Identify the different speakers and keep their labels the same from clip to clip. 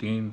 Speaker 1: 3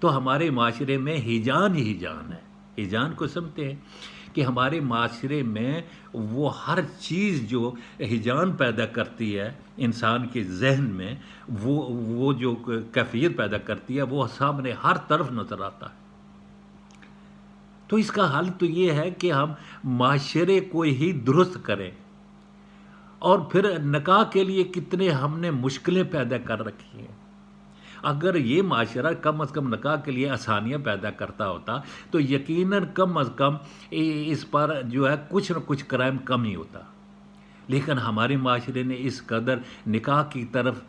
Speaker 1: تو ہمارے معاشرے میں ہیجان ہی ہیجان ہے. ہیجان کو سمجھتے ہیں کہ ہمارے معاشرے میں وہ ہر چیز جو ہیجان پیدا کرتی ہے انسان کے ذہن میں، وہ جو کیفیت پیدا کرتی ہے وہ سامنے ہر طرف نظر آتا ہے. تو اس کا حل تو یہ ہے کہ ہم معاشرے کو ہی درست کریں. اور پھر نکاح کے لیے کتنے ہم نے مشکلیں پیدا کر رکھی ہیں. اگر یہ معاشرہ کم از کم نکاح کے لیے آسانیاں پیدا کرتا ہوتا تو یقیناً کم از کم اس پر جو ہے کچھ نہ کچھ کرائم کم ہی ہوتا. لیکن ہمارے معاشرے نے اس قدر نکاح کی طرف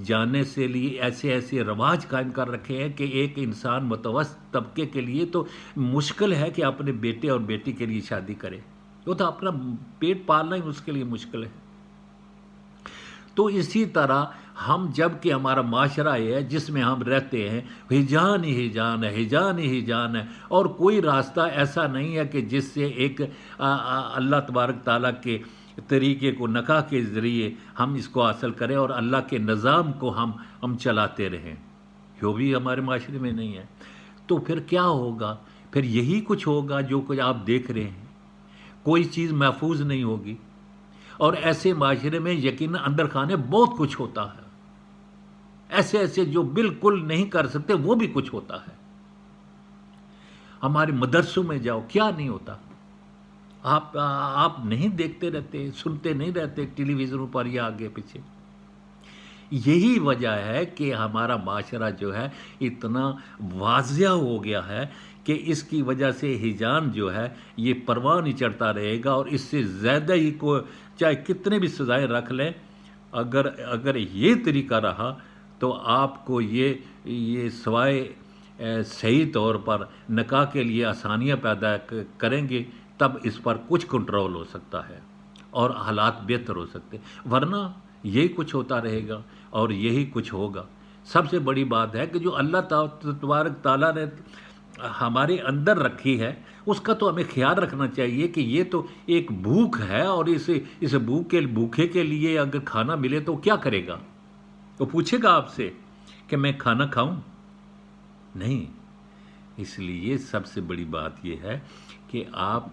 Speaker 1: جانے سے لیے ایسے رواج قائم کر رکھے ہیں کہ ایک انسان متوسط طبقے کے لیے تو مشکل ہے کہ اپنے بیٹے اور بیٹی کے لیے شادی کرے. وہ تو اپنا پیٹ پالنا ہی اس کے لیے مشکل ہے. تو اسی طرح ہم جب کہ ہمارا معاشرہ یہ ہے جس میں ہم رہتے ہیں ہیجان ہی ہیجان ہے، ہیجان ہی ہیجان ہے، اور کوئی راستہ ایسا نہیں ہے کہ جس سے ایک اللہ تبارک تعالیٰ کے طریقے کو نکاح کے ذریعے ہم اس کو حاصل کریں اور اللہ کے نظام کو ہم چلاتے رہیں. جو بھی ہمارے معاشرے میں نہیں ہے. تو پھر کیا ہوگا؟ پھر یہی کچھ ہوگا جو کچھ آپ دیکھ رہے ہیں. کوئی چیز محفوظ نہیں ہوگی. اور ایسے معاشرے میں یقیناً اندر خانے بہت کچھ ہوتا ہے. ایسے جو بالکل نہیں کر سکتے وہ بھی کچھ ہوتا ہے. ہمارے مدرسوں میں جاؤ، کیا نہیں ہوتا. آپ نہیں دیکھتے رہتے، سنتے نہیں رہتے ٹیلی ویژنوں پر یا آگے پیچھے. یہی وجہ ہے کہ ہمارا معاشرہ جو ہے اتنا واضح ہو گیا ہے کہ اس کی وجہ سے ہیجان جو ہے یہ پروان ہی چڑھتا رہے گا. اور اس سے زیادہ ہی کو چاہے کتنے بھی سزائیں رکھ لیں، اگر یہ طریقہ رہا تو آپ کو یہ سوائے صحیح طور پر نکاح کے لیے آسانیاں پیدا کریں گے تب اس پر کچھ کنٹرول ہو سکتا ہے اور حالات بہتر ہو سکتے. ورنہ یہی کچھ ہوتا رہے گا اور یہی کچھ ہوگا. سب سے بڑی بات ہے کہ جو اللہ تبارک تعالیٰ نے ہمارے اندر رکھی ہے اس کا تو ہمیں خیال رکھنا چاہیے کہ یہ تو ایک بھوک ہے، اور اس بھوکے کے لیے اگر کھانا ملے تو کیا کرے گا؟ وہ پوچھے گا آپ سے کہ میں کھانا کھاؤں؟ نہیں. اس لیے سب سے بڑی بات یہ ہے کہ آپ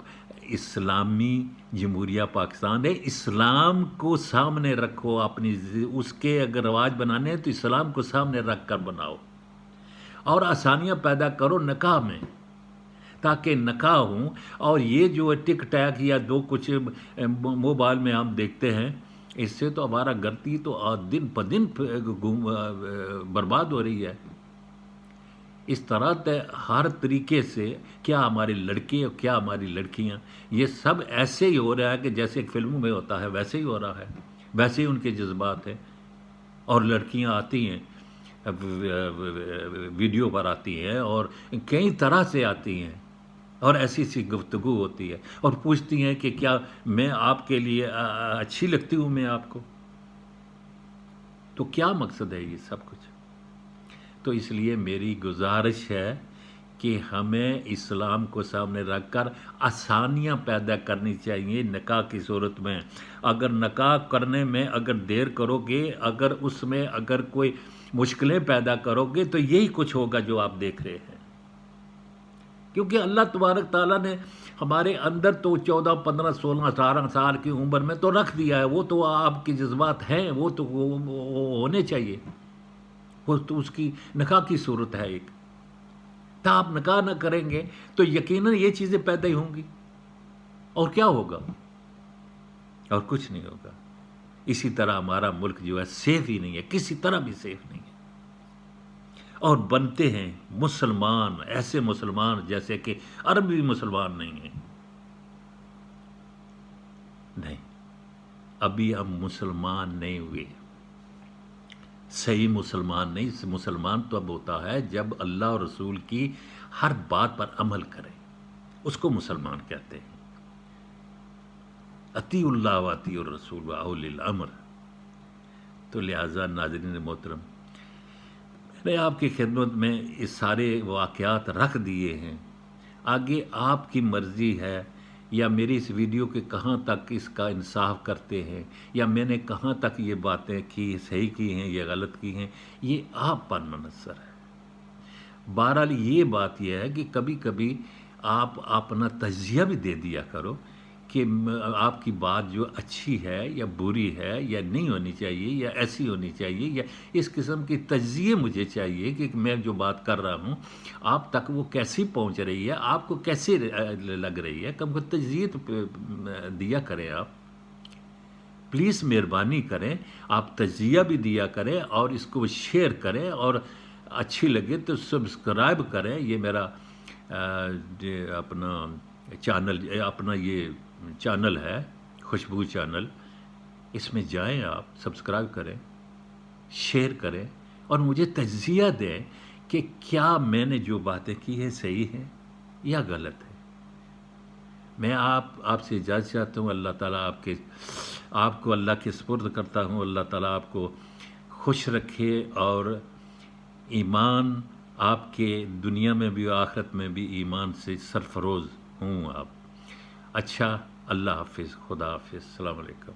Speaker 1: اسلامی جمہوریہ پاکستان ہے، اسلام کو سامنے رکھو. اپنی اس کے اگر رواج بنانے ہیں تو اسلام کو سامنے رکھ کر بناؤ اور آسانیاں پیدا کرو نکاح میں، تاکہ نکاح ہوں. اور یہ جو ٹک ٹیک یا دو کچھ موبائل میں ہم دیکھتے ہیں، اس سے تو ہمارا گھرتی تو دن پہ دن برباد ہو رہی ہے. اس طرح ہر طریقے سے کیا ہمارے لڑکے اور کیا ہماری لڑکیاں، یہ سب ایسے ہی ہو رہا ہے کہ جیسے فلموں میں ہوتا ہے ویسے ہی ہو رہا ہے. ویسے ہی ان کے جذبات ہیں. اور لڑکیاں آتی ہیں ویڈیو پر آتی ہیں اور کئی طرح سے آتی ہیں اور ایسی گفتگو ہوتی ہے اور پوچھتی ہیں کہ کیا میں آپ کے لیے اچھی لگتی ہوں میں آپ کو. تو کیا مقصد ہے یہ سب کچھ؟ تو اس لیے میری گزارش ہے کہ ہمیں اسلام کو سامنے رکھ کر آسانیاں پیدا کرنی چاہیے نکاح کی صورت میں. اگر نکاح کرنے میں اگر دیر کرو گے، اگر اس میں اگر کوئی مشکلیں پیدا کرو گے تو یہی کچھ ہوگا جو آپ دیکھ رہے ہیں. کیونکہ اللہ تبارک تعالیٰ نے ہمارے اندر تو 14 15 16 18 سال کی عمر میں تو رکھ دیا ہے. وہ تو آپ کے جذبات ہیں، وہ تو ہونے چاہیے. وہ تو اس کی نکاح کی صورت ہے ایک. تا آپ نکاح نہ کریں گے تو یقیناً یہ چیزیں پیدا ہی ہوں گی. اور کیا ہوگا؟ اور کچھ نہیں ہوگا. اسی طرح ہمارا ملک جو ہے سیف ہی نہیں ہے، کسی طرح بھی سیف نہیں ہے. اور بنتے ہیں مسلمان، ایسے مسلمان جیسے کہ عربی مسلمان نہیں ہیں. نہیں، ابھی ہم مسلمان نہیں ہوئے. صحیح مسلمان نہیں. مسلمان تو اب ہوتا ہے جب اللہ اور رسول کی ہر بات پر عمل کرے، اس کو مسلمان کہتے ہیں. اطیع اللہ و اطیع الرسول و اولی الامر. تو لہٰذا ناظرین محترم، میں نے آپ کی خدمت میں اس سارے واقعات رکھ دیے ہیں. آگے آپ کی مرضی ہے یا میری اس ویڈیو کے کہاں تک اس کا انصاف کرتے ہیں، یا میں نے کہاں تک یہ باتیں کی صحیح کی ہیں یا غلط کی ہیں، یہ آپ پر منحصر ہے. بہرحال یہ بات یہ ہے کہ کبھی کبھی آپ اپنا تجزیہ بھی دے دیا کرو کہ آپ کی بات جو اچھی ہے یا بری ہے یا نہیں ہونی چاہیے یا ایسی ہونی چاہیے، یا اس قسم کی تجزیے مجھے چاہیے کہ میں جو بات کر رہا ہوں آپ تک وہ کیسی پہنچ رہی ہے، آپ کو کیسے لگ رہی ہے، کم کو تجزیے تو دیا کریں آپ، پلیز مہربانی کریں، آپ تجزیہ بھی دیا کریں اور اس کو شیئر کریں، اور اچھی لگے تو سبسکرائب کریں۔ یہ میرا اپنا اپنا یہ چینل ہے، خوشبو چینل، اس میں جائیں، آپ سبسکرائب کریں، شیئر کریں اور مجھے تجزیہ دیں کہ کیا میں نے جو باتیں کی ہیں صحیح ہیں یا غلط ہے۔ میں آپ سے اجازت چاہتا ہوں، اللہ تعالیٰ آپ کو اللہ کے سپرد کرتا ہوں، اللہ تعالیٰ آپ کو خوش رکھے اور ایمان آپ کے دنیا میں بھی آخرت میں بھی ایمان سے سرفروز ہوں آپ۔ اچھا، اللہ حافظ، خدا حافظ، السلام علیکم۔